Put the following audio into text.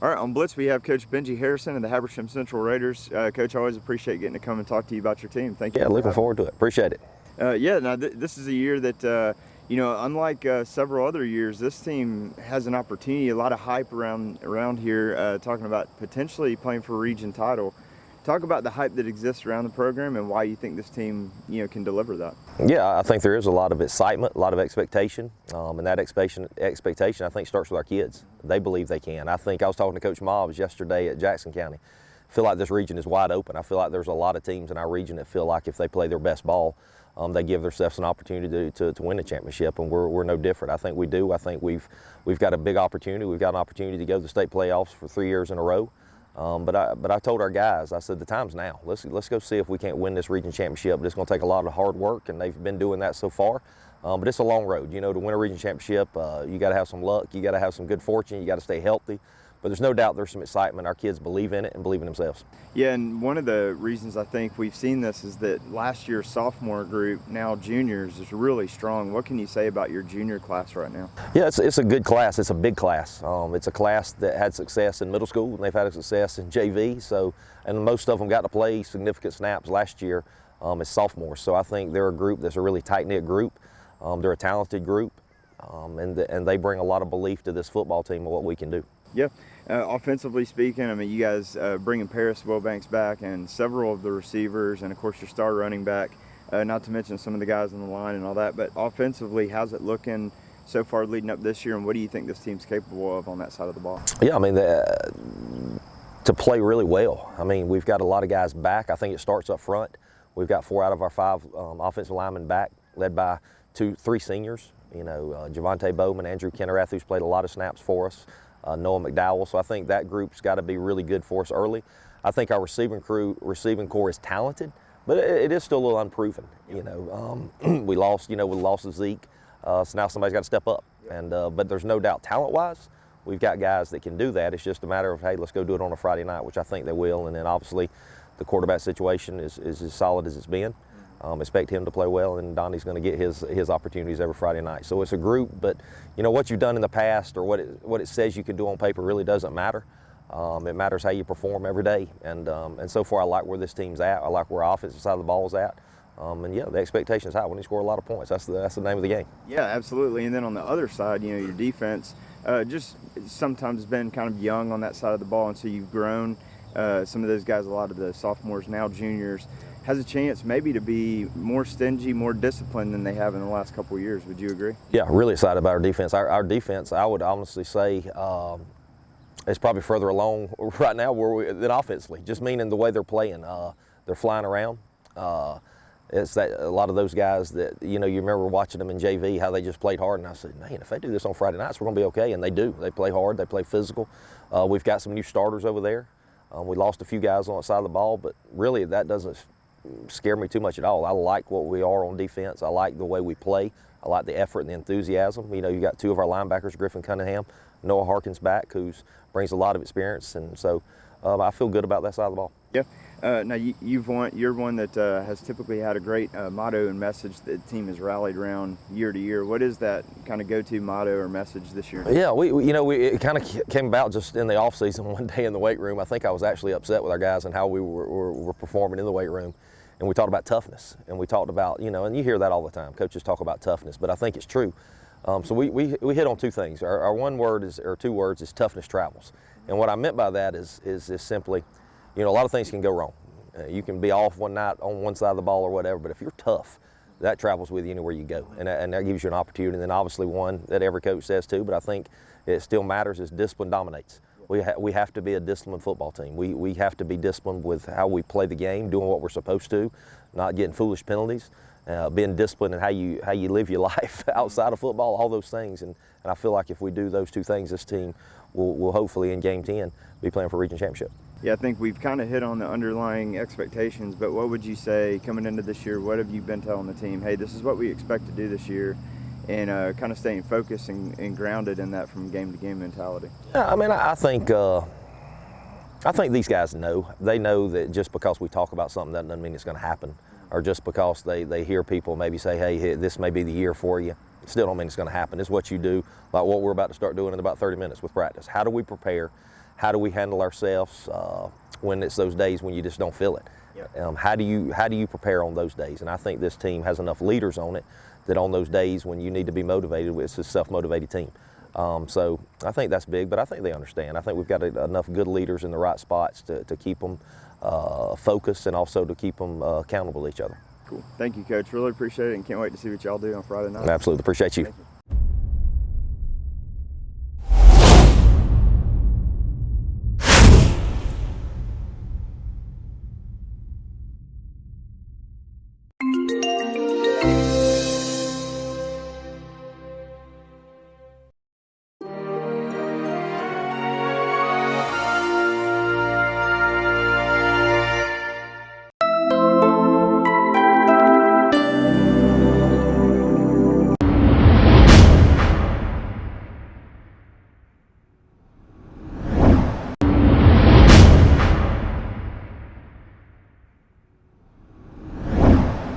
All right, on Blitz we have Coach Benji Harrison of the Habersham Central Raiders. Coach, I always appreciate getting to come and talk to you about your team. Thank you. Yeah, looking forward to it. Appreciate it. Yeah, now this is a year that, unlike several other years, this team has an opportunity, a lot of hype around here, talking about potentially playing for a region title. Talk about the hype that exists around the program and why you think this team, can deliver that. Yeah, I think there is a lot of excitement, a lot of expectation, and that expectation I think starts with our kids. They believe they can. I think I was talking to Coach Mobbs yesterday at Jackson County. I feel like this region is wide open. I feel like there's a lot of teams in our region that feel like if they play their best ball, they give themselves an opportunity to win a championship, and we're no different. I think we do. I think we've got a big opportunity. We've got an opportunity to go to the state playoffs for 3 years in a row. But I told our guys, I said, the time's now. Let's go see if we can't win this region championship. But it's going to take a lot of hard work, and they've been doing that so far. But it's a long road. To win a region championship, you got to have some luck. You got to have some good fortune. You got to stay healthy. But there's no doubt there's some excitement. Our kids believe in it and believe in themselves. Yeah, and one of the reasons I think we've seen this is that last year's sophomore group, now juniors, is really strong. What can you say about your junior class right now? Yeah, it's a good class. It's a big class. It's a class that had success in middle school, and they've had success in JV. And most of them got to play significant snaps last year as sophomores. So I think they're a group that's a really tight-knit group. They're a talented group, and they bring a lot of belief to this football team of what we can do. Yeah. Offensively speaking, you guys bringing Paris Wilbanks back and several of the receivers and, of course, your star running back, not to mention some of the guys on the line and all that. But offensively, how's it looking so far leading up this year, and what do you think this team's capable of on that side of the ball? Yeah, to play really well. We've got a lot of guys back. I think it starts up front. We've got 4 out of our 5 offensive linemen back, led by 3 seniors. Javante Bowman, Andrew Kennerath, who's played a lot of snaps for us. Noah McDowell, so I think that group's got to be really good for us early. I think our receiving core is talented, but it is still a little unproven. We lost Zeke, so now somebody's got to step up. But there's no doubt, talent-wise, we've got guys that can do that. It's just a matter of, hey, let's go do it on a Friday night, which I think they will. And then obviously, the quarterback situation is as solid as it's been. Expect him to play well, and Donnie's going to get his opportunities every Friday night. So it's a group, but what you've done in the past or what it says you can do on paper really doesn't matter. It matters how you perform every day, and so far I like where this team's at. I like where our offensive side of the ball is at, and yeah, the expectation is high when you score a lot of points. That's the name of the game. Yeah, absolutely. And then on the other side, your defense just sometimes been kind of young on that side of the ball, and so you've grown. Some of those guys, a lot of the sophomores, now juniors, has a chance maybe to be more stingy, more disciplined than they have in the last couple of years. Would you agree? Yeah, really excited about our defense. Our defense, I would honestly say, is probably further along right now than offensively, just meaning the way they're playing. They're flying around. It's that a lot of those guys that, you remember watching them in JV, how they just played hard, and I said, man, if they do this on Friday nights, we're going to be okay, and they do. They play hard, they play physical. We've got some new starters over there. We lost a few guys on the side of the ball, but really that doesn't scare me too much at all. I like what we are on defense. I like the way we play. I like the effort and the enthusiasm. You got 2 of our linebackers, Griffin Cunningham, Noah Harkins back, who brings a lot of experience, and so I feel good about that side of the ball. Yeah. Now you're one that has typically had a great motto and message that the team has rallied around year to year. What is that kind of go-to motto or message this year? Yeah, it kind of came about just in the off season one day in the weight room. I think I was actually upset with our guys and how we were performing in the weight room. And we talked about toughness, and we talked about, and you hear that all the time. Coaches talk about toughness, but I think it's true. So we hit on 2 things. Our 2 words is toughness travels. And what I meant by that is simply, a lot of things can go wrong. You can be off one night on one side of the ball or whatever, but if you're tough, that travels with you anywhere you go. And that gives you an opportunity. And then obviously one that every coach says too, but I think it still matters, is discipline dominates. We have to be a disciplined football team. We have to be disciplined with how we play the game, doing what we're supposed to, not getting foolish penalties, being disciplined in how you live your life outside of football, all those things. And I feel like if we do those 2 things, this team will hopefully in Game 10 be playing for region championship. Yeah, I think we've kind of hit on the underlying expectations, but what would you say coming into this year? What have you been telling the team? Hey, this is what we expect to do this year, and kind of staying focused and grounded in that from game-to-game mentality. Yeah, I think these guys know. They know that just because we talk about something, that doesn't mean it's going to happen. Or just because they hear people maybe say, hey, this may be the year for you, it still don't mean it's going to happen. It's what you do, like what we're about to start doing in about 30 minutes with practice. How do we prepare? how do we handle ourselves when it's those days when you just don't feel it. Yep. How do you prepare on those days? And I think this team has enough leaders on it that on those days when you need to be motivated, it's a self-motivated team. So I think that's big, but I think they understand. I think we've got enough good leaders in the right spots to keep them focused and also to keep them accountable to each other. Cool. Thank you, Coach. Really appreciate it, and can't wait to see what y'all do on Friday night. Absolutely. Appreciate you. Thank you.